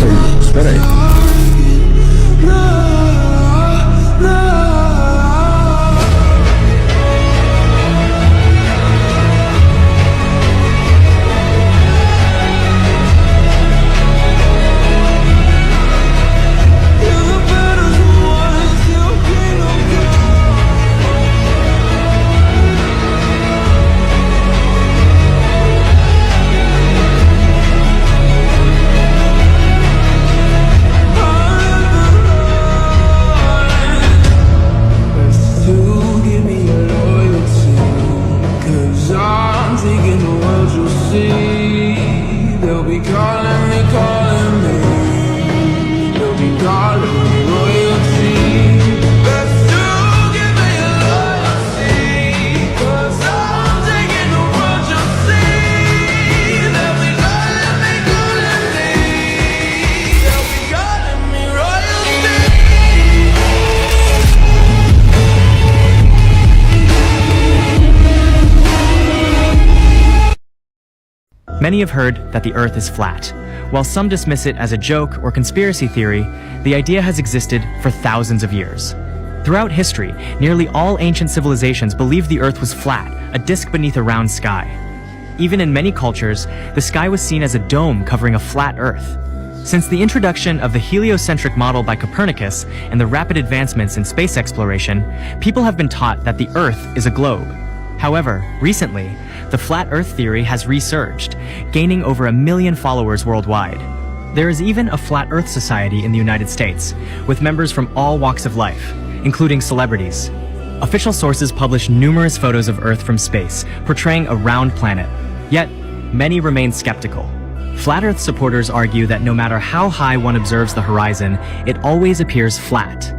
aí, espera aí. Many have heard that the Earth is flat. While some dismiss it as a joke or conspiracy theory, the idea has existed for thousands of years. Throughout history, nearly all ancient civilizations believed the Earth was flat, a disk beneath a round sky. Even in many cultures, the sky was seen as a dome covering a flat Earth. Since the introduction of the heliocentric model by Copernicus and the rapid advancements in space exploration, people have been taught that the Earth is a globe. However, recently, the flat Earth theory has resurged, gaining over 1 million followers worldwide. There is even a Flat Earth Society in the United States, with members from all walks of life, including celebrities. Official sources publish numerous photos of Earth from space, portraying a round planet. Yet, many remain skeptical. Flat Earth supporters argue that no matter how high one observes the horizon, it always appears flat.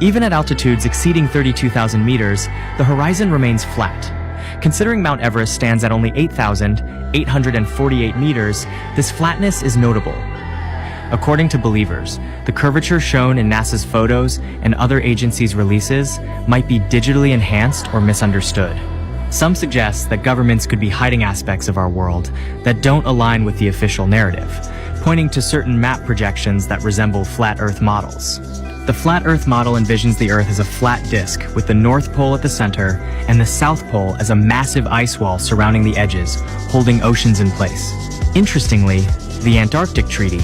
Even at altitudes exceeding 32,000 meters, the horizon remains flat. Considering Mount Everest stands at only 8,848 meters, this flatness is notable. According to believers, the curvature shown in NASA's photos and other agencies' releases might be digitally enhanced or misunderstood. Some suggest that governments could be hiding aspects of our world that don't align with the official narrative, pointing to certain map projections that resemble flat Earth models. The flat Earth model envisions the Earth as a flat disk with the North Pole at the center and the South Pole as a massive ice wall surrounding the edges, holding oceans in place. Interestingly, the Antarctic Treaty,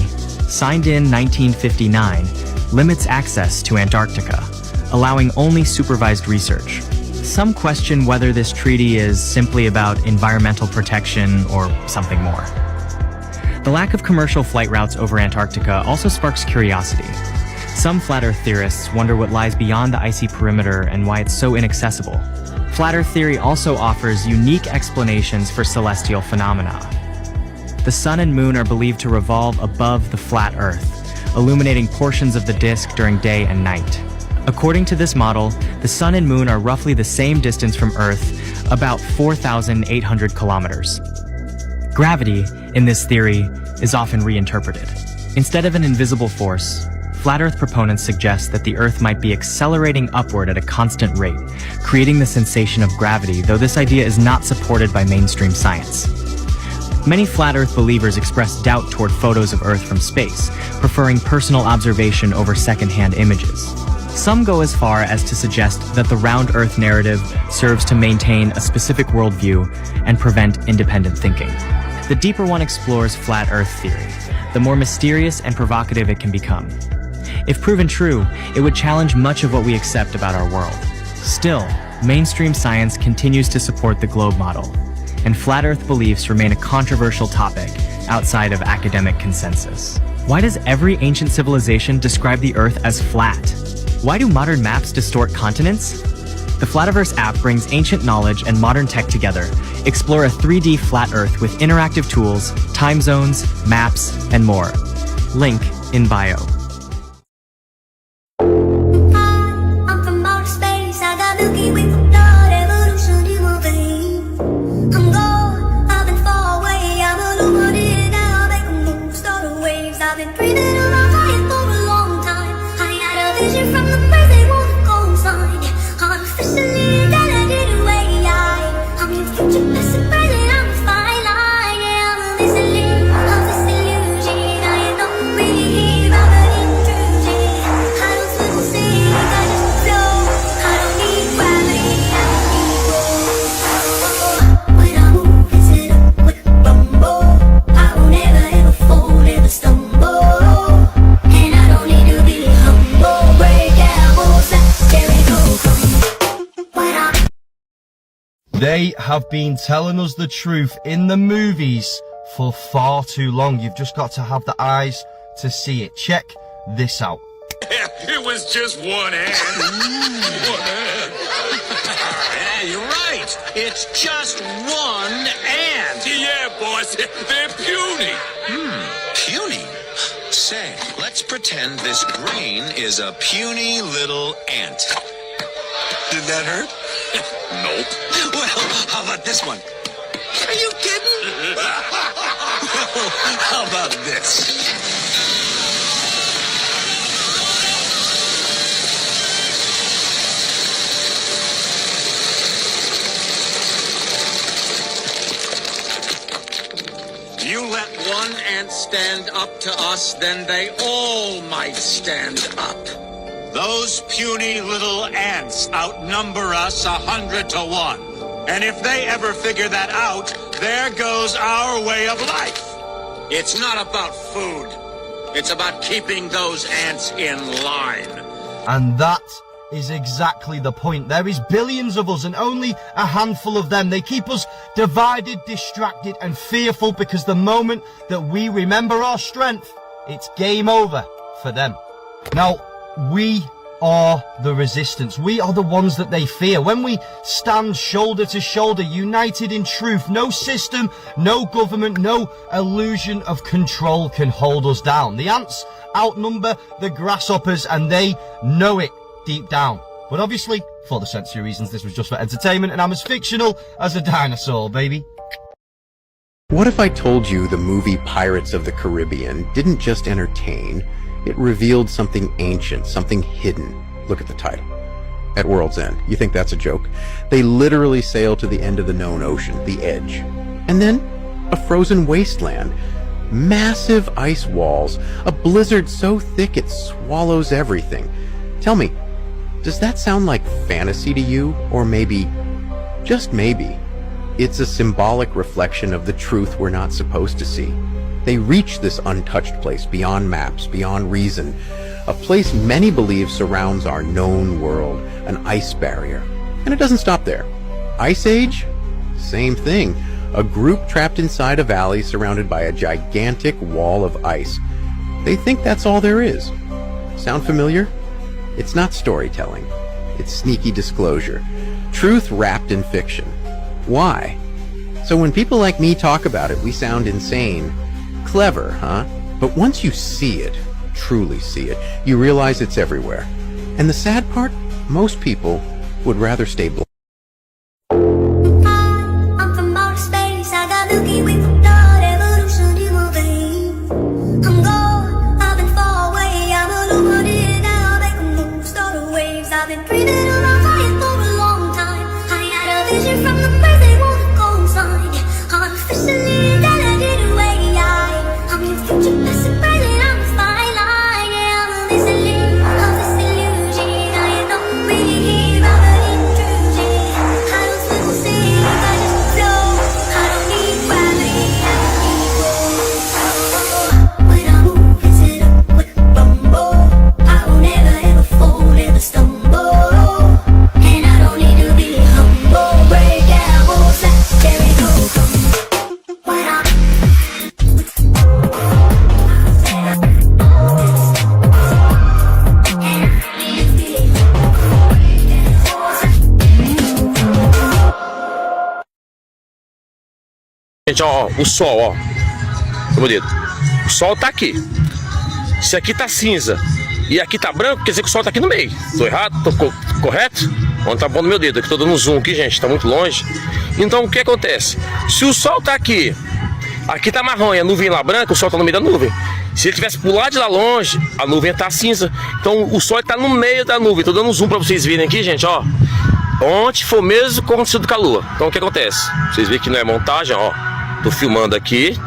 signed in 1959, limits access to Antarctica, allowing only supervised research. Some question whether this treaty is simply about environmental protection or something more. The lack of commercial flight routes over Antarctica also sparks curiosity. Some flat Earth theorists wonder what lies beyond the icy perimeter and why it's so inaccessible. Flat Earth theory also offers unique explanations for celestial phenomena. The sun and moon are believed to revolve above the flat Earth, illuminating portions of the disk during day and night. According to this model, the sun and moon are roughly the same distance from Earth, about 4,800 kilometers. Gravity, in this theory, is often reinterpreted. Instead of an invisible force, Flat Earth proponents suggest that the Earth might be accelerating upward at a constant rate, creating the sensation of gravity, though this idea is not supported by mainstream science. Many Flat Earth believers express doubt toward photos of Earth from space, preferring personal observation over second-hand images. Some go as far as to suggest that the round Earth narrative serves to maintain a specific worldview and prevent independent thinking. The deeper one explores Flat Earth theory, the more mysterious and provocative it can become. If proven true, it would challenge much of what we accept about our world. Still, mainstream science continues to support the globe model, and flat Earth beliefs remain a controversial topic outside of academic consensus. Why does every ancient civilization describe the Earth as flat? Why do modern maps distort continents? The Flativerse app brings ancient knowledge and modern tech together. Explore a 3D flat Earth with interactive tools, time zones, maps, and more. Link in bio. Really They have been telling us the truth in the movies for far too long. You've just got to have the eyes to see it. Check this out. It was just one ant. One ant. Yeah, you're right. It's just one ant. Yeah, boss. They're puny. Puny? Say, let's pretend this grain is a puny little ant. Did that hurt? Nope. Well, how about this one? Are you kidding? Well, how about this? You let one ant stand up to us, then they all might stand up. Those puny little ants outnumber us 100 to 1. And if they ever figure that out, there goes our way of life. It's not about food. It's about keeping those ants in line. And that is exactly the point. There is billions of us and only a handful of them. They keep us divided, distracted and fearful because the moment that we remember our strength, it's game over for them. Now, we are the resistance. We are the ones that they fear. When we stand shoulder to shoulder, united in truth, no system, no government, no illusion of control can hold us down. The ants outnumber the grasshoppers and they know it deep down. But obviously, for the sensory reasons, this was just for entertainment and I'm as fictional as a dinosaur, baby. What if I told you the movie Pirates of the Caribbean didn't just entertain, it revealed something ancient, something hidden? Look at the title. At World's End. You think that's a joke? They literally sail to the end of the known ocean, the edge. And then, a frozen wasteland. Massive ice walls. A blizzard so thick it swallows everything. Tell me, does that sound like fantasy to you? Or maybe, just maybe, it's a symbolic reflection of the truth we're not supposed to see? They reach this untouched place beyond maps, beyond reason, a place many believe surrounds our known world, an ice barrier. And it doesn't stop there. Ice Age? Same thing. A group trapped inside a valley surrounded by a gigantic wall of ice. They think that's all there is. Sound familiar? It's not storytelling. It's sneaky disclosure. Truth wrapped in fiction. Why? So when people like me talk about it, we sound insane. Clever, huh? But once you see it, truly see it, you realize it's everywhere. And the sad part? Most people would rather stay blind. I'm from outer space, I got Milky Way for blood, evolution in my veins. I'm gone, I've been far away, I'm illuminated now, make a move, start the waves. I've been breathing around fire for a long time. I had a vision from the place they wanna go inside. I'm officially intelligent away. I'm your future, past and present, I'm a fine line. Yeah, I'm a listening of this illusion. I don't really hear about the intrusion. I don't swim or sing, I just flow. I don't need gravity, I don't need roll. When I move, it's it up with a rumble. I will never ever fall, never stumble. And I don't need to be humble. Break down walls like Jericho. When I Gente, ó, o sol, ó. Meu dedo. O sol tá aqui. Se aqui tá cinza e aqui tá branco, quer dizer que o sol tá aqui no meio. Tô errado? Tô correto? Onde tá bom no meu dedo? Aqui tô dando um zoom aqui, gente. Tá muito longe. Então, o que acontece? Se o sol tá aqui, aqui tá marrom e a nuvem lá branca, o sol tá no meio da nuvem. Se ele tivesse pro lado de lá longe, a nuvem tá cinza. Então, o sol tá no meio da nuvem. Tô dando um zoom pra vocês verem aqui, gente, ó. Ontem foi o mesmo que aconteceu com a lua. Então, o que acontece? Vocês veem que não é montagem, ó. Tô filmando aqui,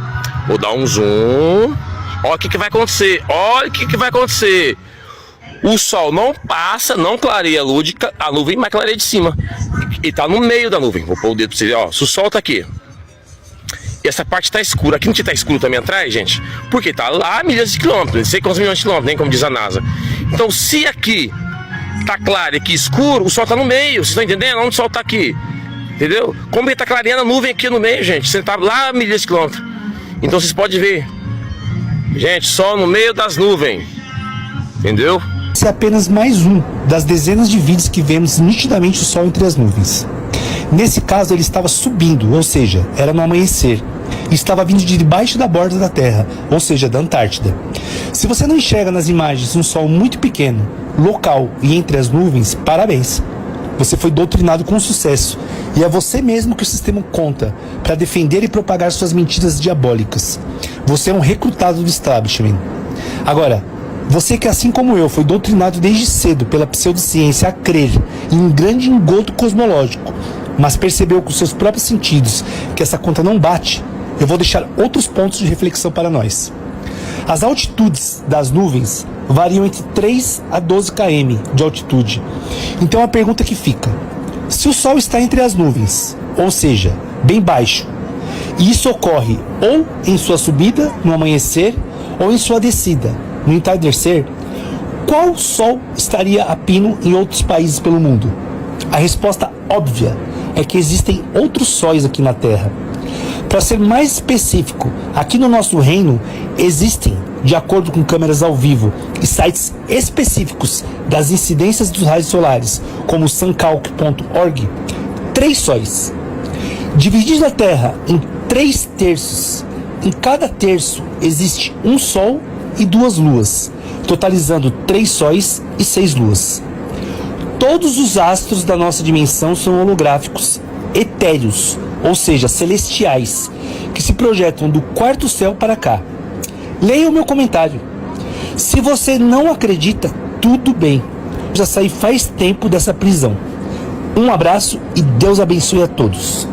vou dar um zoom. Olha o que vai acontecer. Olha o que vai acontecer. O sol não passa, não clareia a nuvem, mas clareia de cima. E tá no meio da nuvem. Vou pôr o dedo pra vocês verem, ó. Se o sol tá aqui e essa parte tá escura, aqui não tá escuro também atrás, gente, porque tá lá a milhares de quilômetros, não sei quantos milhões de quilômetros, nem como diz a NASA. Então, se aqui tá claro e aqui escuro, o sol tá no meio, vocês estão entendendo? Onde o sol tá aqui? Entendeu? Como ele tá clareando a nuvem aqui no meio, gente. Você tá lá a milhares de quilômetros. Então vocês podem ver. Gente, sol no meio das nuvens. Entendeu? Esse é apenas mais um das dezenas de vídeos que vemos nitidamente o Sol entre as nuvens. Nesse caso ele estava subindo, ou seja, era no amanhecer, e estava vindo de debaixo da borda da Terra, ou seja, da Antártida. Se você não enxerga nas imagens um Sol muito pequeno, local e entre as nuvens, parabéns! Você foi doutrinado com sucesso, e é você mesmo que o sistema conta para defender e propagar suas mentiras diabólicas. Você é um recrutado do establishment. Agora, você que assim como eu foi doutrinado desde cedo pela pseudociência a crer em um grande engodo cosmológico, mas percebeu com seus próprios sentidos que essa conta não bate, eu vou deixar outros pontos de reflexão para nós. As altitudes das nuvens variam entre 3 a 12 km de altitude. Então a pergunta que fica: se o Sol está entre as nuvens, ou seja, bem baixo, e isso ocorre ou em sua subida, no amanhecer, ou em sua descida, no entardecer, qual Sol estaria a pino em outros países pelo mundo? A resposta óbvia é que existem outros sóis aqui na Terra. Para ser mais específico, aqui no nosso reino existem, de acordo com câmeras ao vivo e sites específicos das incidências dos raios solares, como suncalc.org, 3 sóis. Divididos a Terra em 3 terços, em cada terço existe um Sol e 2 luas, totalizando 3 sóis e 6 luas. Todos os astros da nossa dimensão são holográficos, etéreos, ou seja, celestiais, que se projetam do quarto céu para cá. Leia o meu comentário. Se você não acredita, tudo bem. Já saí faz tempo dessa prisão. Um abraço e Deus abençoe a todos.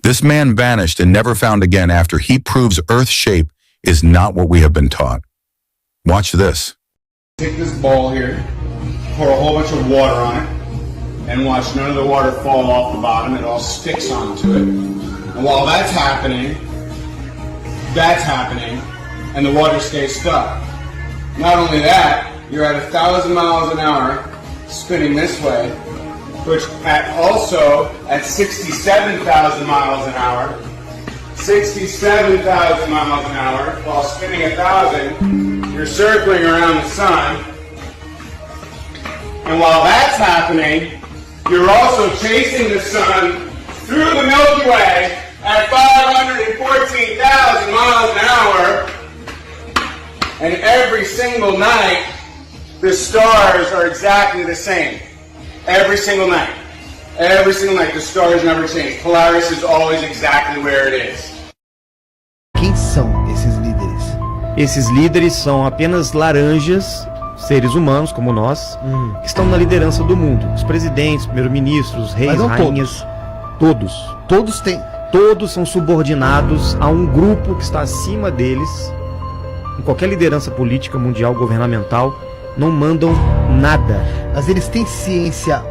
This man vanished and never found again after he proves Earth's shape is not what we have been taught. Watch this. Take this ball here, pour a whole bunch of water on it, and watch none of the water fall off the bottom. It all sticks onto it. And while that's happening, and the water stays stuck. Not only that, you're at 1,000 miles an hour spinning this way, which also at 67,000 miles an hour, 67,000 miles an hour, while spinning 1,000, you're circling around the sun. And while that's happening, you're also chasing the sun through the Milky Way at 514,000 miles an hour. And every single night, the stars are exactly the same. Every single night. Every single night, the stars never change. Polaris is always exactly where it is. Quem são esses líderes? Esses líderes são apenas laranjas, seres humanos como nós, que estão na liderança do mundo. Os presidentes, primeiros-ministros, reis, rainhas, todos. Todos são subordinados a um grupo que está acima deles. Em qualquer liderança política, mundial, governamental, não mandam nada. Mas eles têm ciência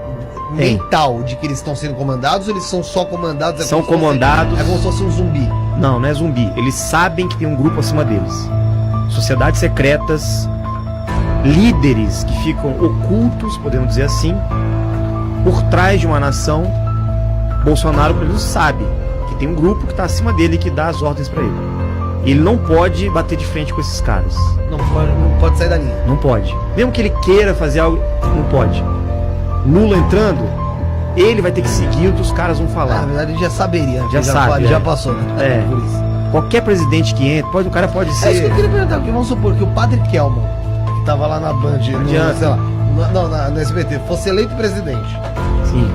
mental de que eles estão sendo comandados, ou eles são só comandados? São comandados. É como se fosse um zumbi. Não, não é zumbi. Eles sabem que tem um grupo acima deles. Sociedades secretas, líderes que ficam ocultos, podemos dizer assim, por trás de uma nação. Bolsonaro, por exemplo, sabe que tem um grupo que está acima dele e que dá as ordens para ele. Ele não pode bater de frente com esses caras. Não pode sair da linha. Não pode. Mesmo que ele queira fazer algo, não pode. Lula entrando, ele vai ter que seguir o que os caras vão falar. Na verdade, ele já saberia. Já sabe. Já passou, né? É. Por isso. Qualquer presidente que entre, o cara pode ser... É isso que eu queria perguntar, porque vamos supor que o Padre Kelman, que tava lá na Band, sei lá, no SBT, fosse eleito presidente. Sim.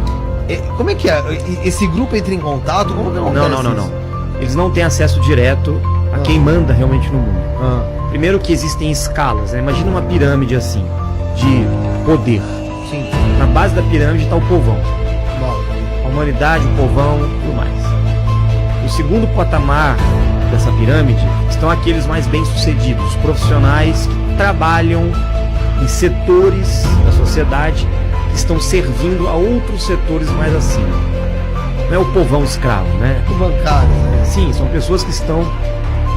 Como é que é? Esse grupo entra em contato? Como que acontece? Não. Eles não têm acesso direto a quem manda realmente no mundo. Primeiro que existem escalas, né? Imagina uma pirâmide assim, de poder. Sim. Na base da pirâmide está o povão. A humanidade, o povão, tudo mais. O segundo patamar dessa pirâmide estão aqueles mais bem-sucedidos, os profissionais que trabalham em setores da sociedade que estão servindo a outros setores mais acima. Não é o povão escravo, né? O bancário, né? Sim, são pessoas que estão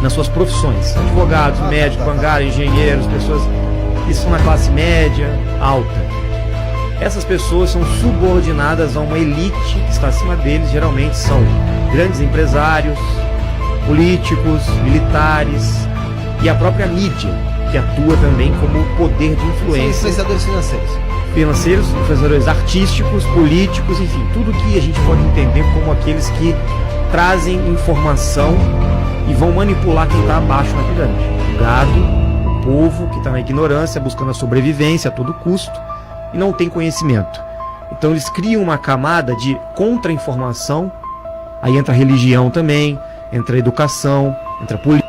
nas suas profissões. Advogados, médicos, bancários, engenheiros, pessoas que estão na classe média, alta. Essas pessoas são subordinadas a uma elite que está acima deles, geralmente são grandes empresários, políticos, militares e a própria mídia, que atua também como poder de influência. Influenciadores Financeiros, influenciadores artísticos, políticos, enfim, tudo que a gente pode entender como aqueles que trazem informação e vão manipular quem está abaixo na pirâmide. O gado, o povo que está na ignorância, buscando a sobrevivência a todo custo e não tem conhecimento. Então eles criam uma camada de contra-informação, aí entra a religião também, entra a educação, entra a política.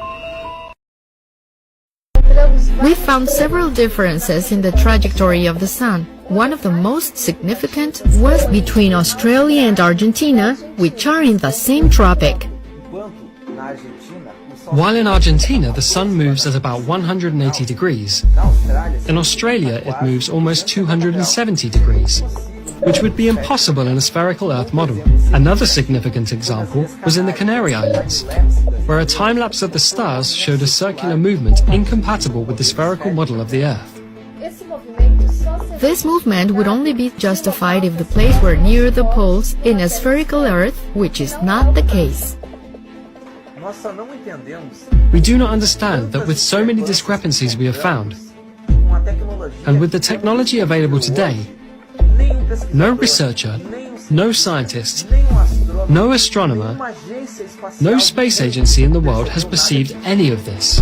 We found several differences in the trajectory of the sun. One of the most significant was between Australia and Argentina, which are in the same tropic. While in Argentina the sun moves at about 180 degrees, in Australia it moves almost 270 degrees, which would be impossible in a spherical Earth model. Another significant example was in the Canary Islands, where a time-lapse of the stars showed a circular movement incompatible with the spherical model of the Earth. This movement would only be justified if the place were near the poles in a spherical Earth, which is not the case. We do not understand that with so many discrepancies we have found, and with the technology available today, no researcher, no scientist, no astronomer, no space agency in the world has perceived any of this.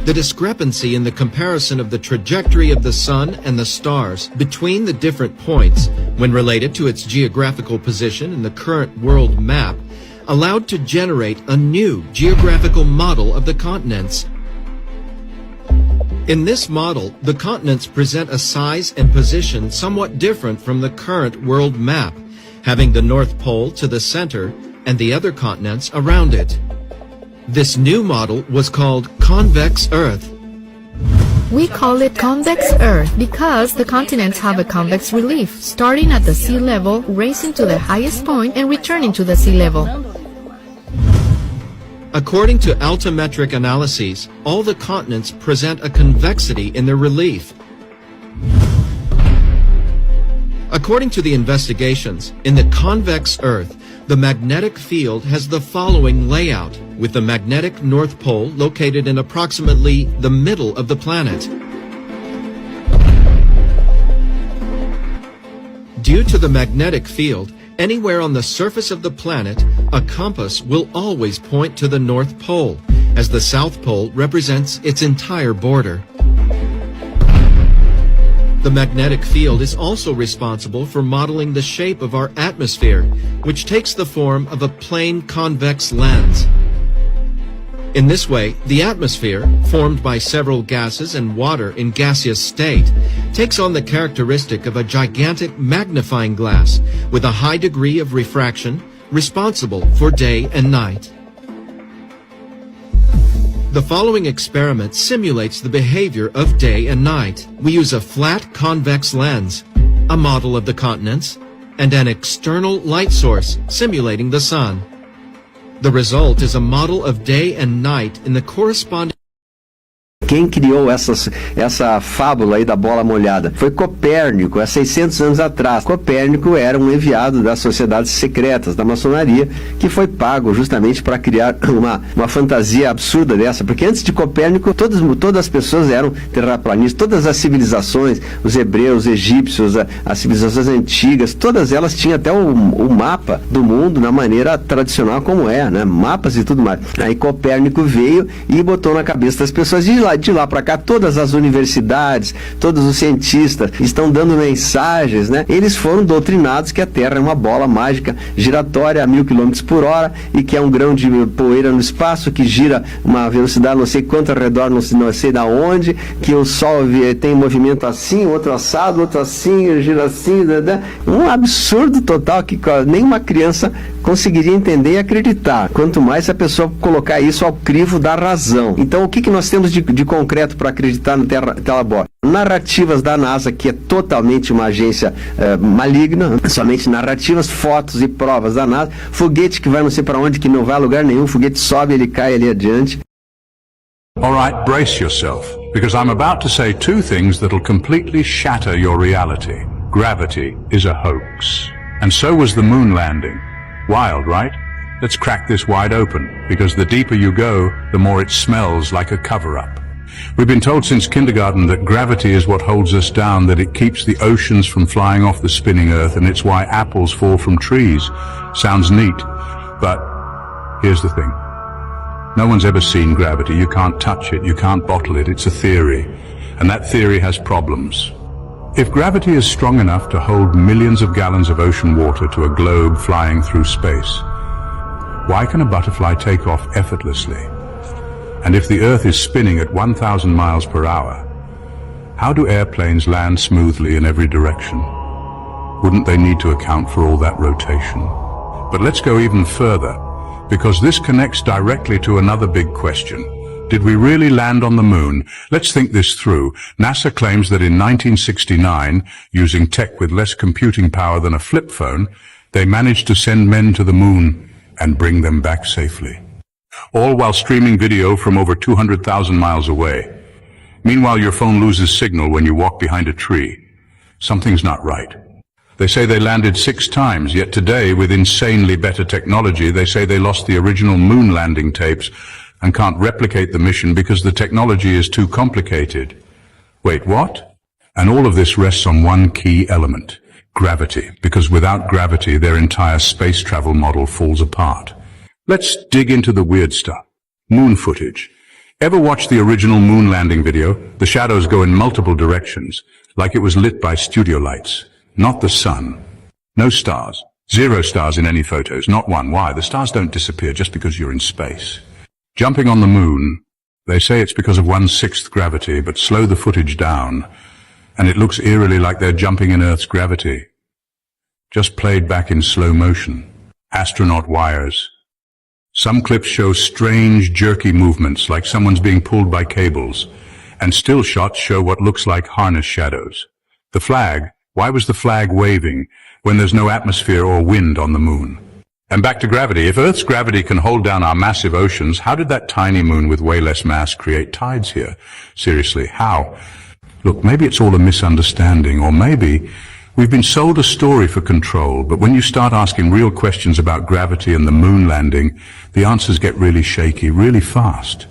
The discrepancy in the comparison of the trajectory of the sun and the stars between the different points when related to its geographical position in the current world map allowed to generate a new geographical model of the continents. In this model, the continents present a size and position somewhat different from the current world map, having the North Pole to the center and the other continents around it. This new model was called convex Earth. We call it convex Earth because the continents have a convex relief, starting at the sea level, racing to the highest point and returning to the sea level. According to altimetric analyses, all the continents present a convexity in their relief. According to the investigations, in the convex Earth, the magnetic field has the following layout, with the magnetic North Pole located in approximately the middle of the planet. Due to the magnetic field, anywhere on the surface of the planet, a compass will always point to the North Pole, as the South Pole represents its entire border. The magnetic field is also responsible for modeling the shape of our atmosphere, which takes the form of a plane convex lens. In this way, the atmosphere, formed by several gases and water in gaseous state, takes on the characteristic of a gigantic magnifying glass with a high degree of refraction, responsible for day and night. The following experiment simulates the behavior of day and night. We use a flat convex lens, a model of the continents, and an external light source simulating the sun. The result is a model of day and night in the corresponding. Quem criou essa fábula aí da bola molhada? Foi Copérnico, há 600 anos atrás. Copérnico era um enviado das sociedades secretas, da maçonaria, que foi pago justamente para criar uma fantasia absurda dessa, porque antes de Copérnico, todas as pessoas eram terraplanistas, todas as civilizações, os hebreus, os egípcios, as civilizações antigas, todas elas tinham até o mapa do mundo na maneira tradicional como é, né? Mapas e tudo mais. Aí Copérnico veio e botou na cabeça das pessoas, de lá para cá, todas as universidades, todos os cientistas estão dando mensagens, né? Eles foram doutrinados que a Terra é uma bola mágica giratória a 1000 km por hora e que é um grão de poeira no espaço que gira uma velocidade não sei quanto ao redor, não sei da onde, que o Sol tem um movimento assim, outro assado, outro assim, gira assim, né? Um absurdo total que nenhuma criança conseguiria entender e acreditar, quanto mais a pessoa colocar isso ao crivo da razão. Então o que nós temos de concreto para acreditar no Telabor? Narrativas da NASA, que é totalmente uma agência maligna, somente narrativas, fotos e provas da NASA, foguete que vai não sei para onde, que não vai a lugar nenhum, foguete sobe, ele cai ali adiante. Alright, brace yourself, because I'm about to say two things that'll completely shatter your reality. Gravity is a hoax. And so was the moon landing. Wild, right? Let's crack this wide open, because the deeper you go, the more it smells like a cover-up. We've been told since kindergarten that gravity is what holds us down, that it keeps the oceans from flying off the spinning earth, and it's why apples fall from trees. Sounds neat, but here's the thing. No one's ever seen gravity. You can't touch it, you can't bottle it. It's a theory, and that theory has problems. If gravity is strong enough to hold millions of gallons of ocean water to a globe flying through space, why can a butterfly take off effortlessly? And if the Earth is spinning at 1,000 miles per hour, how do airplanes land smoothly in every direction? Wouldn't they need to account for all that rotation? But let's go even further, because this connects directly to another big question. Did we really land on the moon? Let's think this through. NASA claims that in 1969, using tech with less computing power than a flip phone, they managed to send men to the moon and bring them back safely. All while streaming video from over 200,000 miles away. Meanwhile, your phone loses signal when you walk behind a tree. Something's not right. They say they landed 6 times, yet today, with insanely better technology, they say they lost the original moon landing tapes and can't replicate the mission because the technology is too complicated. Wait, what? And all of this rests on one key element, gravity, because without gravity, their entire space travel model falls apart. Let's dig into the weird stuff. Moon footage. Ever watch the original moon landing video? The shadows go in multiple directions, like it was lit by studio lights. Not the sun. No stars. 0 stars in any photos. Not one. Why? The stars don't disappear just because you're in space. Jumping on the moon. They say it's because of 1/6 gravity, but slow the footage down, and it looks eerily like they're jumping in Earth's gravity. Just played back in slow motion. Astronaut wires. Some clips show strange, jerky movements, like someone's being pulled by cables, and still shots show what looks like harness shadows. The flag. Why was the flag waving when there's no atmosphere or wind on the moon? And back to gravity. If Earth's gravity can hold down our massive oceans, how did that tiny moon with way less mass create tides here? Seriously, how? Look, maybe it's all a misunderstanding, or maybe we've been sold a story for control, but when you start asking real questions about gravity and the moon landing, the answers get really shaky, really fast.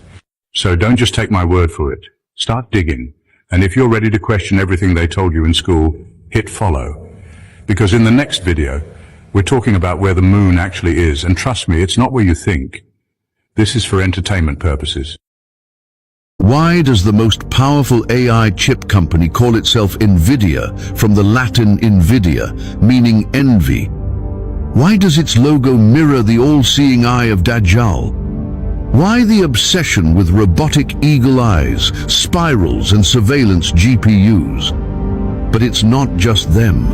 So don't just take my word for it. Start digging. And if you're ready to question everything they told you in school, hit follow. Because in the next video, we're talking about where the moon actually is. And trust me, it's not where you think. This is for entertainment purposes. Why does the most powerful AI chip company call itself NVIDIA, from the Latin invidia, meaning envy? Why does its logo mirror the all-seeing eye of Dajjal? Why the obsession with robotic eagle eyes, spirals and surveillance GPUs? But it's not just them.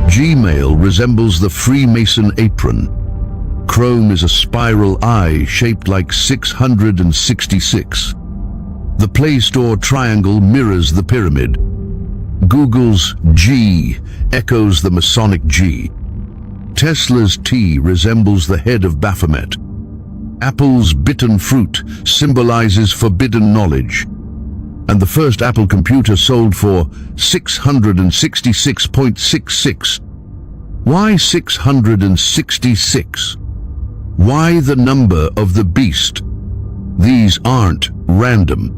Gmail resembles the Freemason apron. Chrome is a spiral eye shaped like 666. The Play Store triangle mirrors the pyramid. Google's G echoes the Masonic G. Tesla's T resembles the head of Baphomet. Apple's bitten fruit symbolizes forbidden knowledge. And the first Apple computer sold for $666.66. Why 666? Why the number of the beast? These aren't random.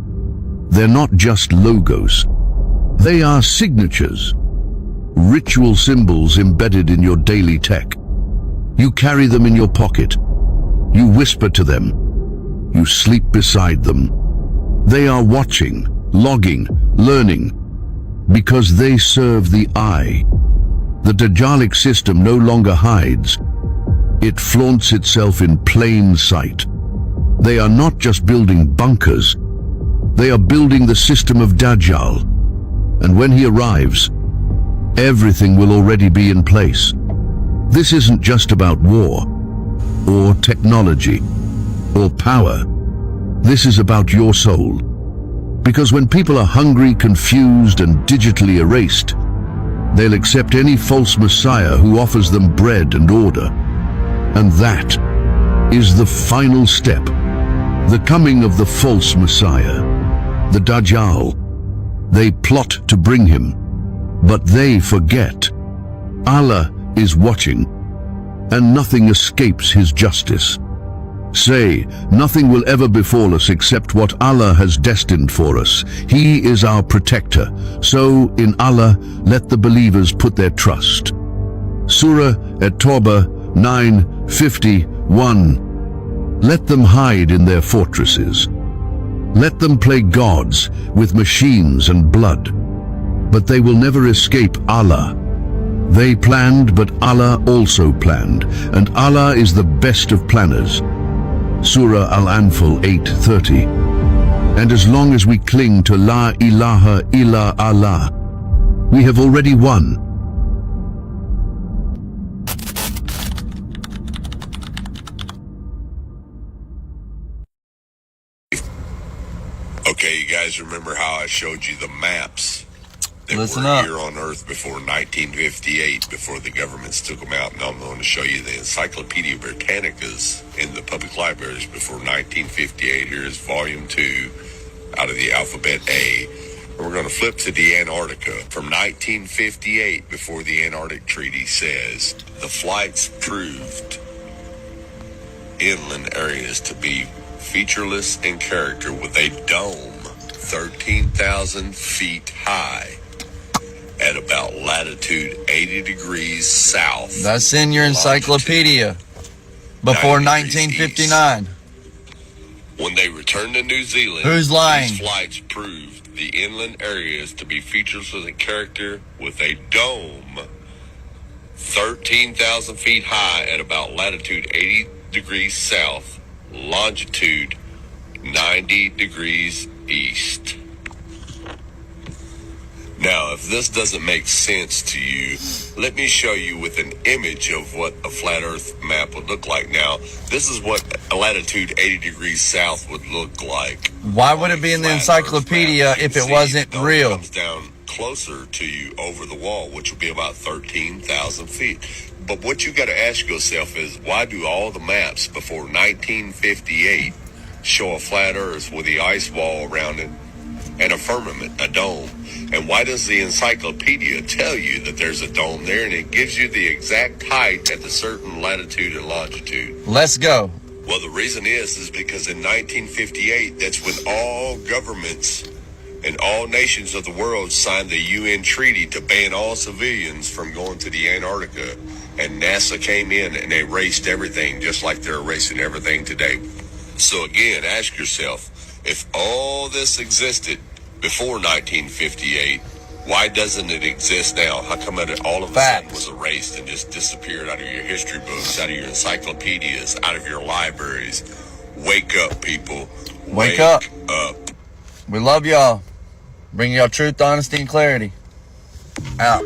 They're not just logos. They are signatures. Ritual symbols embedded in your daily tech. You carry them in your pocket. You whisper to them. You sleep beside them. They are watching, logging, learning, because they serve the eye. The Dajjalic system no longer hides. It flaunts itself in plain sight. They are not just building bunkers. They are building the system of Dajjal. And when he arrives, everything will already be in place. This isn't just about war, or technology, or power. This is about your soul. Because when people are hungry, confused, and digitally erased, they'll accept any false messiah who offers them bread and order. And that is the final step. The coming of the false Messiah, the Dajjal. They plot to bring him, but they forget. Allah is watching, and nothing escapes his justice. Say, nothing will ever befall us except what Allah has destined for us. He is our protector. So, in Allah, let the believers put their trust. Surah At-Tawbah 9:51. Let them hide in their fortresses. Let them play gods with machines and blood. But they will never escape Allah. They planned, but Allah also planned, and Allah is the best of planners. Surah Al-Anfal 8:30. And as long as we cling to La ilaha illa Allah, we have already won. Okay, you guys remember how I showed you the maps that Listen were up. here on Earth before 1958, before the governments took them out? Now I'm going to show you the Encyclopedia Britannicas in the public libraries before 1958. Here's volume 2 out of the alphabet A. And we're going to flip to the Antarctica from 1958, before the Antarctic Treaty says the flights proved inland areas to be featureless in character with a dome 13,000 feet high at about latitude 80 degrees south. That's in your encyclopedia. Before 1959. When they returned to New Zealand, Who's lying? these flights proved the inland areas to be featureless in character with a dome 13,000 feet high at about latitude 80 degrees south, longitude 90 degrees east. Now, if this doesn't make sense to you, let me show you with an image of what a flat earth map would look like. Now, this is what a latitude 80 degrees south would look like. Why would it be in the encyclopedia if it wasn't real? It comes down closer to you over the wall, which would be about 13,000 feet. But what you got to ask yourself is, why do all the maps before 1958 show a flat earth with the ice wall around it and a firmament, a dome? And why does the encyclopedia tell you that there's a dome there, and it gives you the exact height at the certain latitude and longitude? Let's go. Well, the reason is because in 1958, that's when all governments and all nations of the world signed the UN treaty to ban all civilians from going to the Antarctica. And NASA came in and erased everything, just like they're erasing everything today. So again, ask yourself, if all this existed before 1958, why doesn't it exist now? How come it all of a sudden was erased and just disappeared out of your history books, out of your encyclopedias, out of your libraries? Wake up, people. Wake up. up. We love y'all. Bring y'all truth, honesty, and clarity. Out.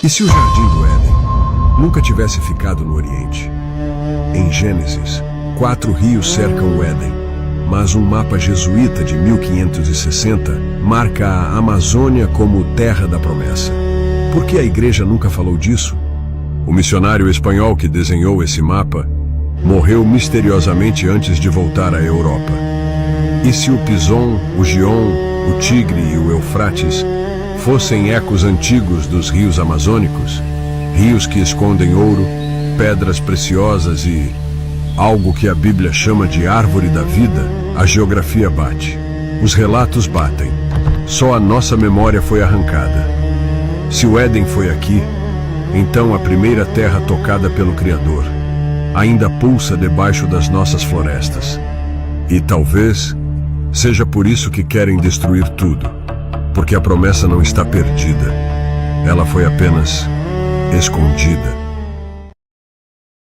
E se o Jardim do Éden nunca tivesse ficado no Oriente? Em Gênesis, 4 rios cercam o Éden, mas um mapa jesuíta de 1560 marca a Amazônia como terra da promessa. Por que a igreja nunca falou disso? O missionário espanhol que desenhou esse mapa morreu misteriosamente antes de voltar à Europa. E se o Pison, o Gion, o Tigre e o Eufrates fossem ecos antigos dos rios amazônicos, rios que escondem ouro, pedras preciosas e algo que a Bíblia chama de árvore da vida, a geografia bate. Os relatos batem. Só a nossa memória foi arrancada. Se o Éden foi aqui, então a primeira terra tocada pelo Criador ainda pulsa debaixo das nossas florestas. E talvez seja por isso que querem destruir tudo, porque a promessa não está perdida. Ela foi apenas escondida.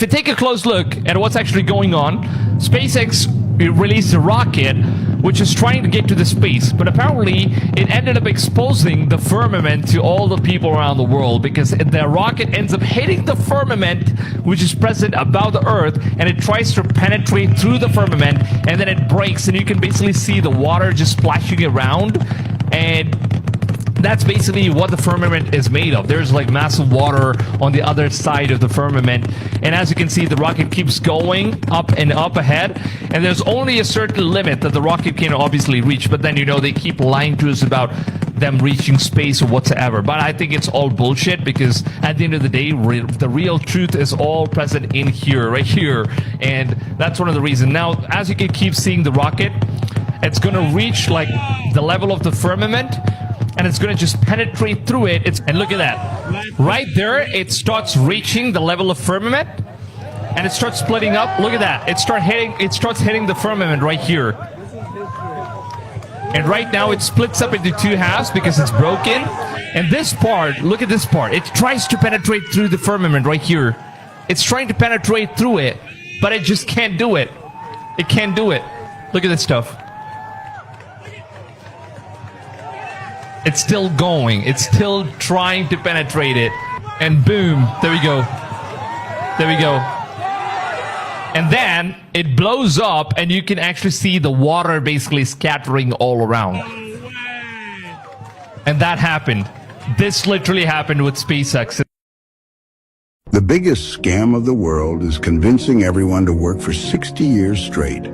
If you take a close look at what's actually going on, SpaceX released a rocket which is trying to get to the space, but apparently it ended up exposing the firmament to all the people around the world because the rocket ends up hitting the firmament which is present above the Earth, and it tries to penetrate through the firmament, and then it breaks, and you can basically see the water just splashing around, and that's basically what the firmament is made of. There's like massive water on the other side of the firmament, and as you can see, the rocket keeps going up and up ahead, and there's only a certain limit that the rocket can obviously reach, but then, you know, they keep lying to us about them reaching space or whatsoever. But I think it's all bullshit, because at the end of the day, the real truth is all present in here, right here, and that's one of the reasons. Now, as you can keep seeing the rocket, it's gonna reach like the level of the firmament, and it's going to just penetrate through it. And look at that. Right there, it starts reaching the level of firmament, and it starts splitting up. Look at that. It starts hitting the firmament right here. And right now, it splits up into two halves because it's broken. And this part, look at this part. It tries to penetrate through the firmament right here. It's trying to penetrate through it, but it just can't do it. It can't do it. Look at this stuff. It's still going. It's still trying to penetrate it. And boom, there we go. There we go. And then it blows up, and you can actually see the water basically scattering all around. And that happened. This literally happened with SpaceX. The biggest scam of the world is convincing everyone to work for 60 years straight,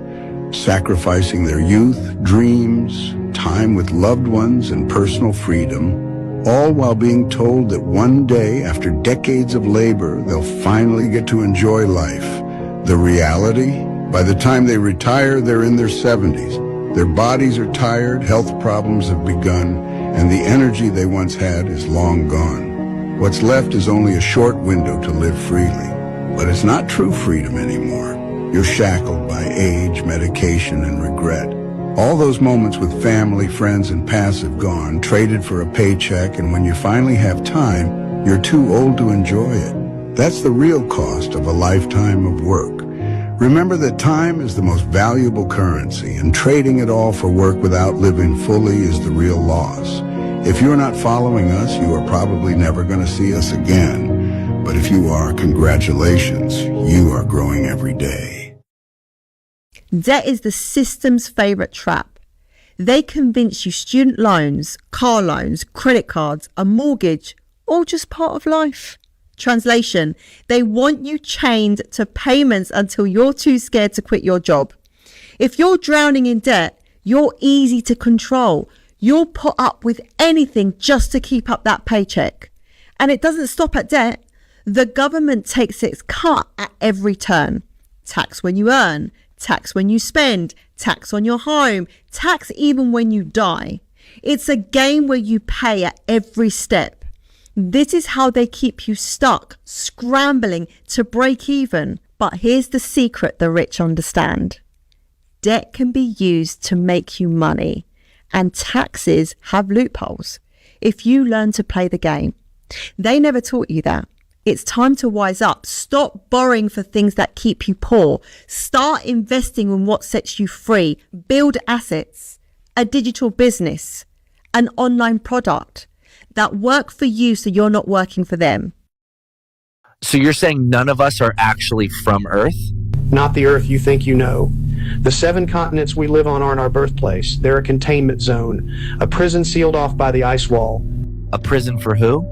sacrificing their youth, dreams, time with loved ones, and personal freedom, all while being told that one day, after decades of labor, they'll finally get to enjoy life. The reality? By the time they retire, they're in their 70s. Their bodies are tired, health problems have begun, and the energy they once had is long gone. What's left is only a short window to live freely. But it's not true freedom anymore. You're shackled by age, medication, and regret. All those moments with family, friends, and past have gone, traded for a paycheck, and when you finally have time, you're too old to enjoy it. That's the real cost of a lifetime of work. Remember that time is the most valuable currency, and trading it all for work without living fully is the real loss. If you're not following us, you are probably never going to see us again. But if you are, congratulations, you are growing every day. Debt is the system's favorite trap. They convince you student loans, car loans, credit cards, a mortgage, all just part of life. Translation, they want you chained to payments until you're too scared to quit your job. If you're drowning in debt, you're easy to control. You'll put up with anything just to keep up that paycheck. And it doesn't stop at debt. The government takes its cut at every turn. Tax when you earn, tax when you spend, tax on your home, tax even when you die. It's a game where you pay at every step. This is how they keep you stuck, scrambling to break even. But here's the secret the rich understand. Debt can be used to make you money, and taxes have loopholes if you learn to play the game. They never taught you that. It's time to wise up. Stop borrowing for things that keep you poor. Start investing in what sets you free. Build assets, a digital business, an online product that work for you so you're not working for them. So you're saying none of us are actually from Earth? Not the Earth you think you know. The 7 continents we live on aren't our birthplace. They're a containment zone, a prison sealed off by the ice wall. A prison for who?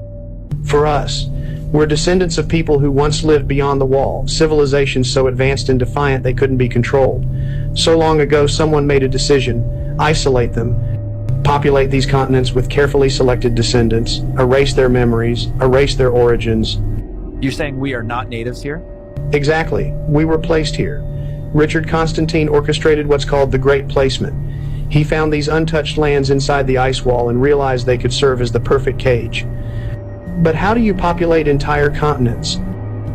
For us. We're descendants of people who once lived beyond the wall, civilizations so advanced and defiant they couldn't be controlled. So long ago, someone made a decision: isolate them, populate these continents with carefully selected descendants, erase their memories, erase their origins, You're saying we are not natives here? Exactly. We were placed here. Richard Constantine orchestrated what's called the Great Placement. He found these untouched lands inside the ice wall and realized they could serve as the perfect cage. But how do you populate entire continents?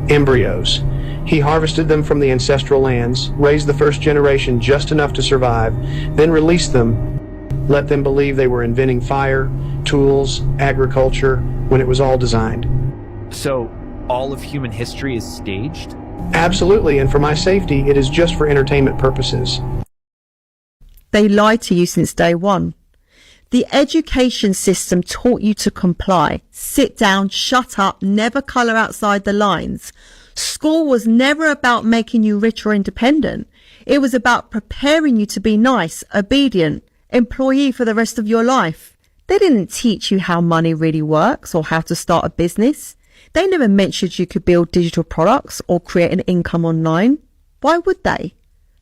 Embryos. He harvested them from the ancestral lands, raised the first generation just enough to survive, then released them, let them believe they were inventing fire, tools, agriculture, when it was all designed. So, all of human history is staged? Absolutely, and for my safety, it is just for entertainment purposes. They lied to you since day one. The education system taught you to comply, sit down, shut up, never colour outside the lines. School was never about making you rich or independent. It was about preparing you to be nice, obedient, employee for the rest of your life. They didn't teach you how money really works or how to start a business. They never mentioned you could build digital products or create an income online. Why would they?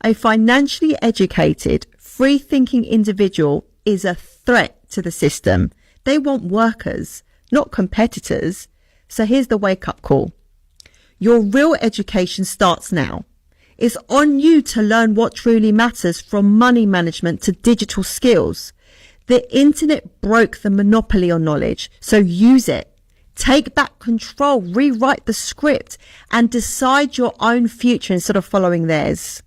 A financially educated, free-thinking individual is a threat to the system. They want workers, not competitors. So here's the wake-up call. Your real education starts now. It's on you to learn what truly matters, from money management to digital skills. The internet broke the monopoly on knowledge, so use it. Take back control, rewrite the script, and decide your own future instead of following theirs.